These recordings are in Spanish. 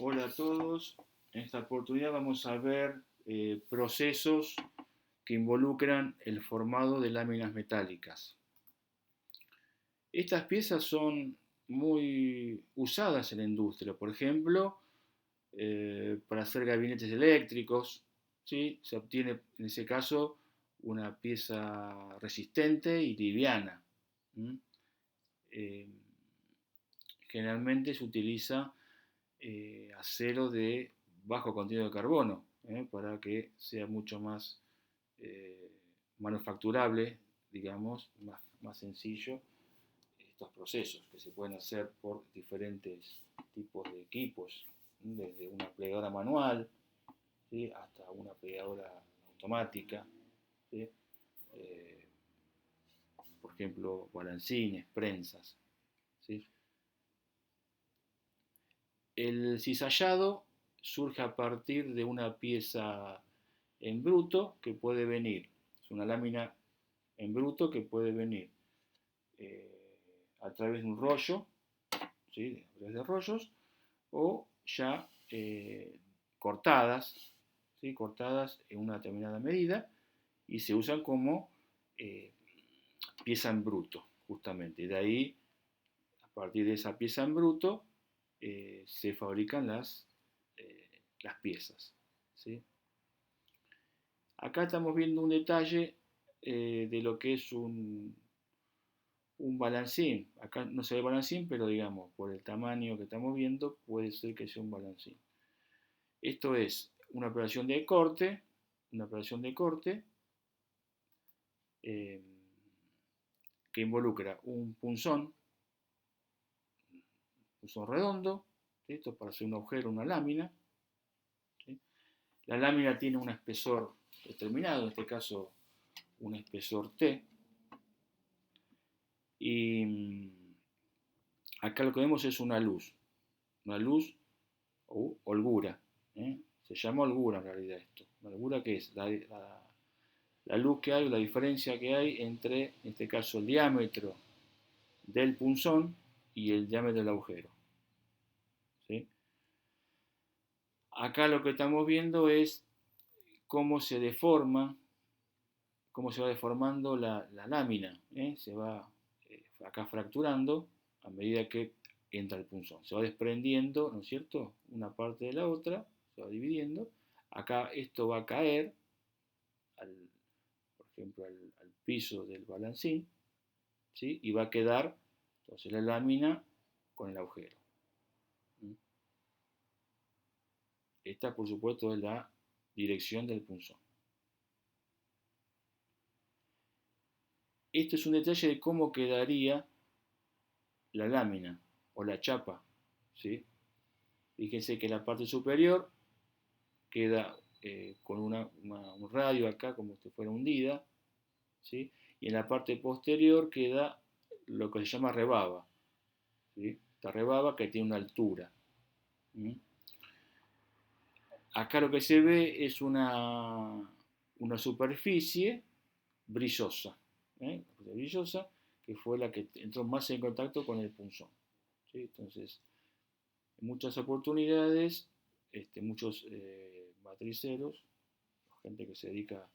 Hola a todos. En esta oportunidad vamos a ver procesos que involucran el formado de láminas metálicas. Estas piezas son muy usadas en la industria, por ejemplo, para hacer gabinetes eléctricos, ¿sí? Se obtiene en ese caso una pieza resistente y liviana. ¿Mm? Eh, Generalmente se utiliza acero de bajo contenido de carbono, para que sea mucho más eh, manufacturable, digamos, más sencillo estos procesos que se pueden hacer por diferentes tipos de equipos, desde una plegadora manual, ¿sí?, hasta una plegadora automática, ¿sí? Eh, por ejemplo, balancines, prensas, ¿sí? El cizallado surge a partir de una pieza en bruto que puede venir, es una lámina en bruto que puede venir a través de un rollo, ¿sí?, a través de rollos, o ya cortadas, ¿sí?, cortadas en una determinada medida y se usan como eh, pieza en bruto, justamente. De ahí, a partir de esa pieza en bruto, se fabrican las piezas, ¿sí? Acá estamos viendo un detalle de lo que es un balancín. Acá no se ve balancín, pero digamos, por el tamaño que estamos viendo, puede ser que sea un balancín. Esto es una operación de corte eh, que involucra un punzón redondo, ¿sí? Esto para hacer un agujero, una lámina, ¿sí? La lámina tiene un espesor determinado, en este caso un espesor T, y acá lo que vemos es una luz o holgura, ¿eh? Se llama holgura en realidad esto. La holgura, que es la luz que hay, la diferencia que hay entre, en este caso, el diámetro del punzón y el diámetro del agujero, ¿sí? Acá lo que estamos viendo es cómo se deforma, cómo se va deformando la lámina, ¿eh? Se va acá fracturando a medida que entra el punzón. Se va desprendiendo, ¿no es cierto?, una parte de la otra, se va dividiendo. Acá esto va a caer, al, por ejemplo, al piso del balancín, ¿sí?, y va a quedar entonces la lámina con el agujero. Esta, por supuesto, es la dirección del punzón. Este es un detalle de cómo quedaría la lámina o la chapa, ¿sí? Fíjense que la parte superior queda con un radio acá como si fuera hundida, ¿sí? Y en la parte posterior queda lo que se llama rebaba, ¿sí? Esta rebaba que tiene una altura. ¿Sí? Acá lo que se ve es una superficie brillosa, brillosa, que fue la que entró más en contacto con el punzón, ¿sí? Entonces, en muchas oportunidades, muchos matriceros, gente que se dedica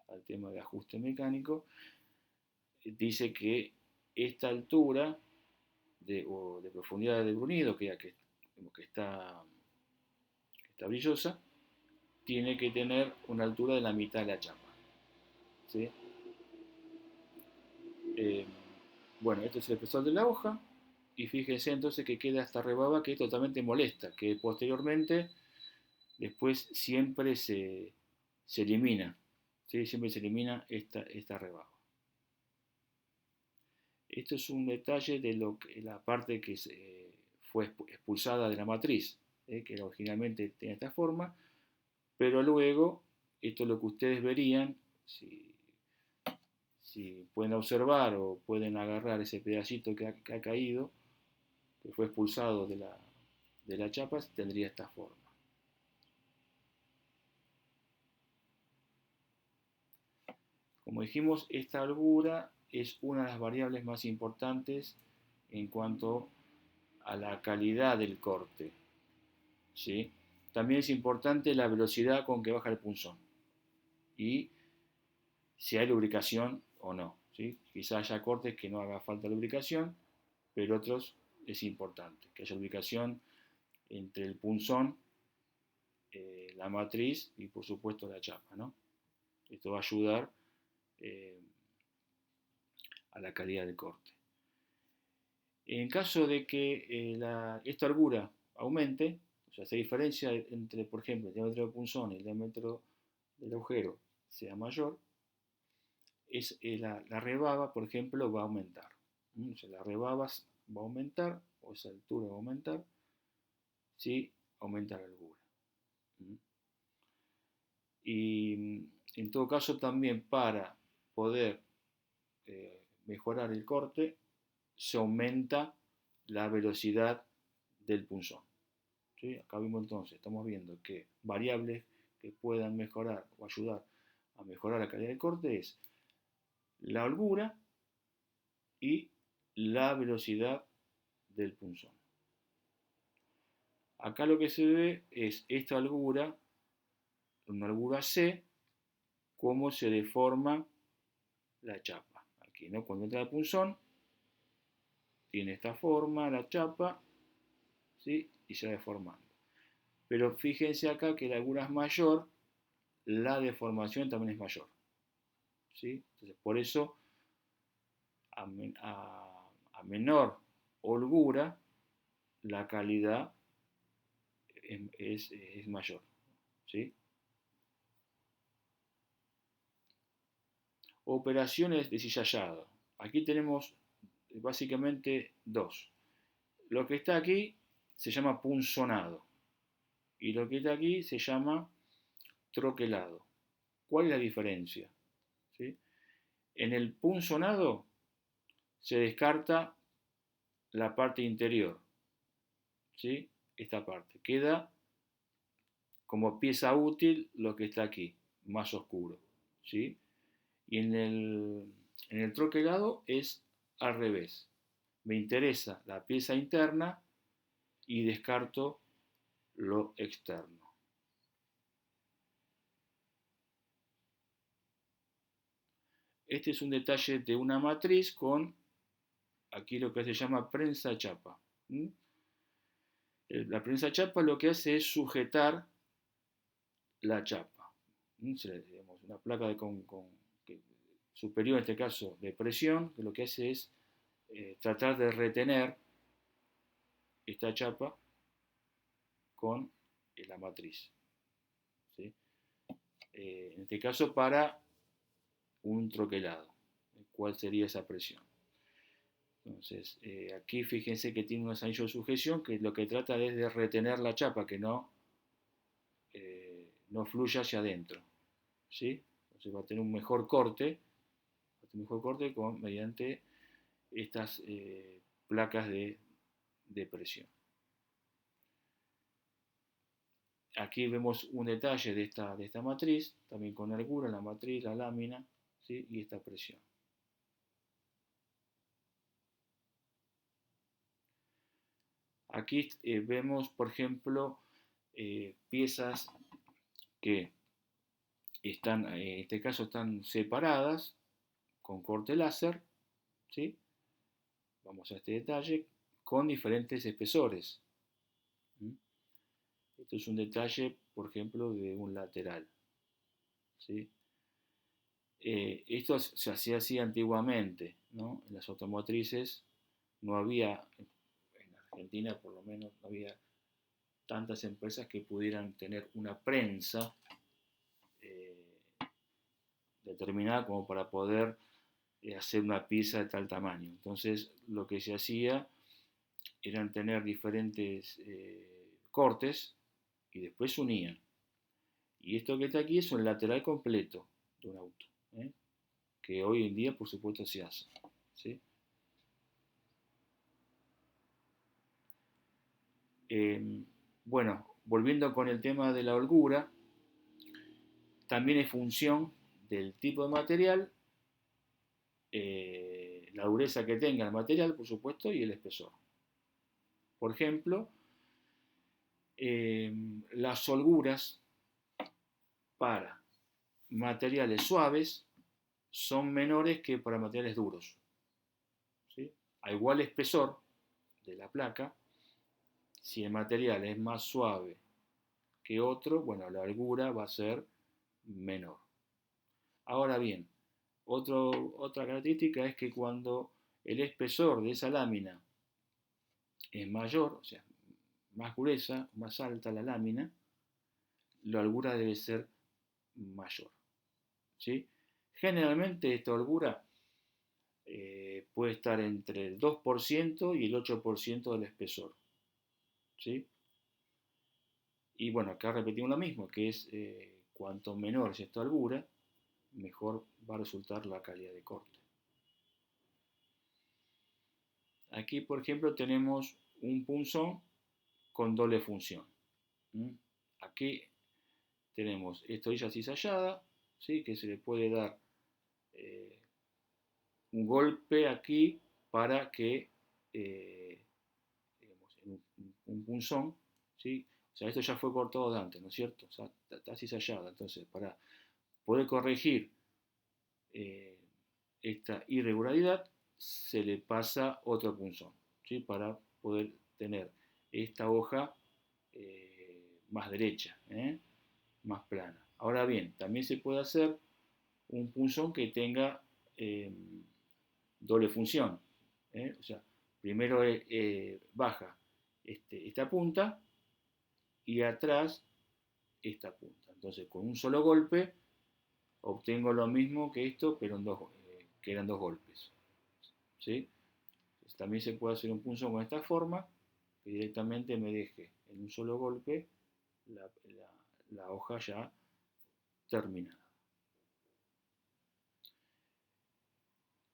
al tema de ajuste mecánico, dice que esta altura de profundidad de brunido, que está brillosa, tiene que tener una altura de la mitad de la chapa, ¿sí? Eh, bueno, este es el espesor de la hoja, y fíjense entonces que queda esta rebaba que es totalmente molesta, que posteriormente, después siempre se elimina, ¿sí? Siempre se elimina esta rebaba. Esto es un detalle de la parte que fue expulsada de la matriz, que originalmente tenía esta forma, pero luego, esto es lo que ustedes verían, si pueden observar o pueden agarrar ese pedacito que ha caído, que fue expulsado de la chapa, tendría esta forma. Como dijimos, esta holgura es una de las variables más importantes en cuanto a la calidad del corte, ¿sí? También es importante la velocidad con que baja el punzón y si hay lubricación o no, ¿sí? Quizás haya cortes que no haga falta lubricación, pero otros es importante que haya lubricación entre el punzón, la matriz y por supuesto la chapa, ¿no? Esto va a ayudar eh, a la calidad del corte. En caso de que esta holgura aumente, o sea, se diferencia entre, por ejemplo, el diámetro del punzón y el diámetro del agujero sea mayor, la rebaba, por ejemplo, va a aumentar. O sea, la rebaba va a aumentar, o esa altura va a aumentar, si aumenta la holgura. Y en todo caso también para poder mejorar el corte, se aumenta la velocidad del punzón. ¿Sí? Acá vimos entonces, estamos viendo que variables que puedan mejorar o ayudar a mejorar la calidad del corte es la holgura y la velocidad del punzón. Acá lo que se ve es esta holgura, una holgura C, cómo se deforma la chapa. Aquí, ¿no? Cuando entra el punzón, tiene esta forma, la chapa, ¿sí? Y se va deformando. Pero fíjense acá que la holgura es mayor, la deformación también es mayor. ¿Sí? Entonces, por eso, a menor holgura, la calidad es mayor. ¿Sí? Operaciones de cizallado. Aquí tenemos básicamente dos. Lo que está aquí se llama punzonado y lo que está aquí se llama troquelado. ¿Cuál es la diferencia? ¿Sí? En el punzonado se descarta la parte interior, ¿sí? Esta parte. Queda como pieza útil lo que está aquí, más oscuro, ¿sí? Y en el troquelado es al revés. Me interesa la pieza interna y descarto lo externo. Este es un detalle de una matriz con aquí lo que se llama prensa chapa. La prensa chapa lo que hace es sujetar la chapa. Digamos, una placa superior, en este caso de presión, que lo que hace es tratar de retener esta chapa con la matriz. ¿Sí? En este caso para un troquelado. ¿Cuál sería esa presión? Entonces, aquí fíjense que tiene unos anillos de sujeción que lo que trata es de retener la chapa, que no fluya hacia adentro. ¿Sí? Entonces va a tener un mejor corte, mediante estas placas de presión. Aquí vemos un detalle de esta matriz, también con holgura, la matriz, la lámina, ¿sí? Y esta presión. Aquí vemos, por ejemplo, piezas que están, en este caso están separadas con corte láser, ¿sí? Vamos a este detalle, con diferentes espesores. Esto es un detalle, por ejemplo, de un lateral, ¿sí? Esto se hacía así antiguamente, ¿no? En las automotrices no había, en Argentina por lo menos, no había tantas empresas que pudieran tener una prensa determinada como para poder hacer una pieza de tal tamaño. Entonces, lo que se hacía eran tener diferentes cortes y después se unían. Y esto que está aquí es un lateral completo de un auto, que hoy en día, por supuesto, se hace. ¿Sí? Bueno, volviendo con el tema de la holgura, también es función del tipo de material, la dureza que tenga el material, por supuesto, y el espesor. Por ejemplo, las holguras para materiales suaves son menores que para materiales duros, ¿sí? A igual espesor de la placa, si el material es más suave que otro, bueno, la holgura va a ser menor. Ahora bien, otra característica es que cuando el espesor de esa lámina es mayor, o sea, más gruesa, más alta la lámina, la holgura debe ser mayor, ¿sí? Generalmente esta holgura puede estar entre el 2% y el 8% del espesor, ¿sí? Y bueno, acá repetimos lo mismo, que es cuanto menor es esta holgura, mejor va a resultar la calidad de corte. Aquí, por ejemplo, tenemos un punzón con doble función. Aquí tenemos estoilla cizallada, ¿sí? Que se le puede dar un golpe aquí para que, digamos, un punzón, ¿sí? O sea, esto ya fue cortado de antes, ¿no es cierto? O sea, está cizallada. Entonces, para poder corregir esta irregularidad, se le pasa otro punzón, ¿sí? Para poder tener esta hoja más derecha, más plana. Ahora bien, también se puede hacer un punzón que tenga doble función, o sea, primero baja esta punta y atrás esta punta. Entonces, con un solo golpe obtengo lo mismo que esto, pero que eran dos golpes, ¿sí? Entonces, también se puede hacer un punzón con esta forma, que directamente me deje en un solo golpe la hoja ya terminada.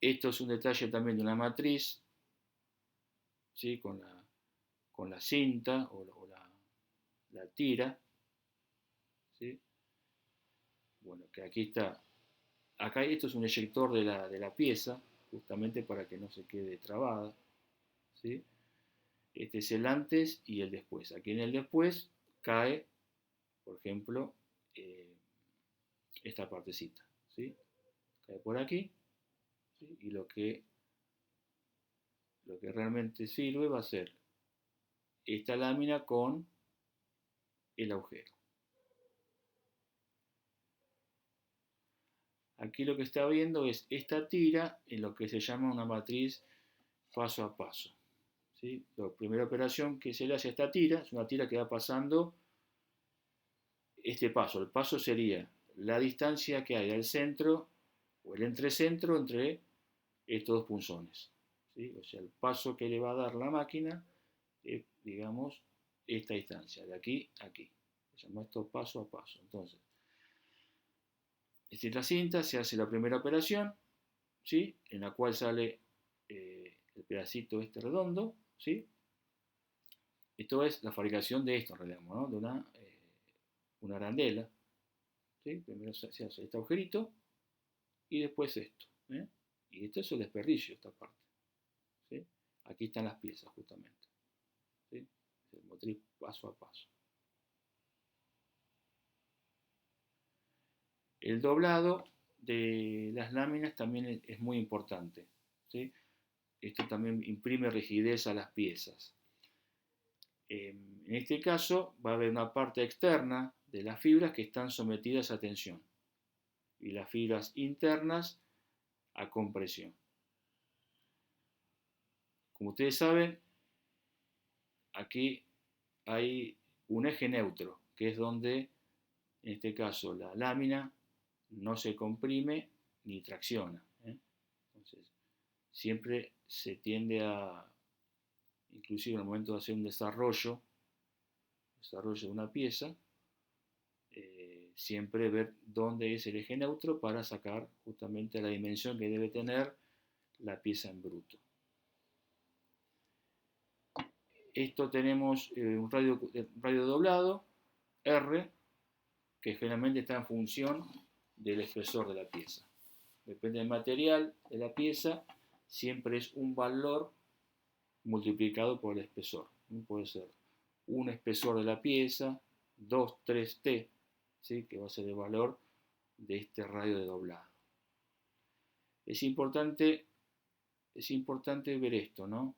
Esto es un detalle también de una matriz, ¿sí? Con la cinta o la tira, ¿sí? Bueno, que aquí está. Acá esto es un eyector de la pieza, justamente para que no se quede trabada, ¿sí? Este es el antes y el después. Aquí en el después cae, por ejemplo, esta partecita, ¿sí? Cae por aquí, ¿sí? Y lo que realmente sirve va a ser esta lámina con el agujero. Aquí lo que está viendo es esta tira en lo que se llama una matriz paso a paso, ¿sí? La primera operación que se le hace a esta tira es una tira que va pasando este paso. El paso sería la distancia que hay al centro o el entrecentro entre estos dos punzones, ¿sí? O sea, el paso que le va a dar la máquina es, digamos, esta distancia, de aquí a aquí. Se llama esto paso a paso. Entonces, esta es la cinta, se hace la primera operación, ¿sí? En la cual sale el pedacito este redondo, ¿sí? Esto es la fabricación de esto, en realidad, ¿no? De una arandela, ¿sí? Primero se hace este agujerito y después esto, ¿eh? Y esto es el desperdicio, esta parte, ¿sí? Aquí están las piezas, justamente, ¿sí? El motriz paso a paso. El doblado de las láminas también es muy importante, ¿sí? Esto también imprime rigidez a las piezas. En este caso va a haber una parte externa de las fibras que están sometidas a tensión y las fibras internas a compresión. Como ustedes saben, aquí hay un eje neutro, que es donde, en este caso, la lámina no se comprime ni tracciona, ¿eh? Entonces, siempre se tiende a, inclusive en el momento de hacer un desarrollo de una pieza, siempre ver dónde es el eje neutro para sacar justamente la dimensión que debe tener la pieza en bruto. Esto tenemos un radio doblado, R, que generalmente está en función del espesor de la pieza. Depende del material de la pieza, siempre es un valor multiplicado por el espesor. Puede ser un espesor de la pieza, 2, 3T, ¿sí? Que va a ser el valor de este radio de doblado. Es importante ver esto, ¿no?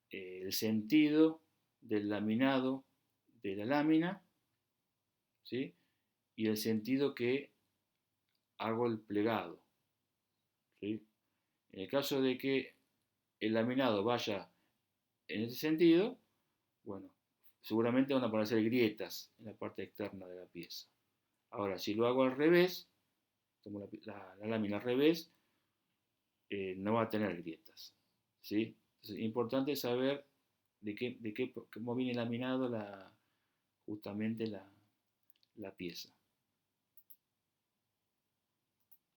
El sentido del laminado de la lámina, ¿sí? Y el sentido que hago el plegado, ¿sí? En el caso de que el laminado vaya en ese sentido, bueno, seguramente van a aparecer grietas en la parte externa de la pieza. Ahora, si lo hago al revés, tomo la lámina al revés, no va a tener grietas, ¿sí? Entonces, es importante saber cómo viene laminado justamente la pieza.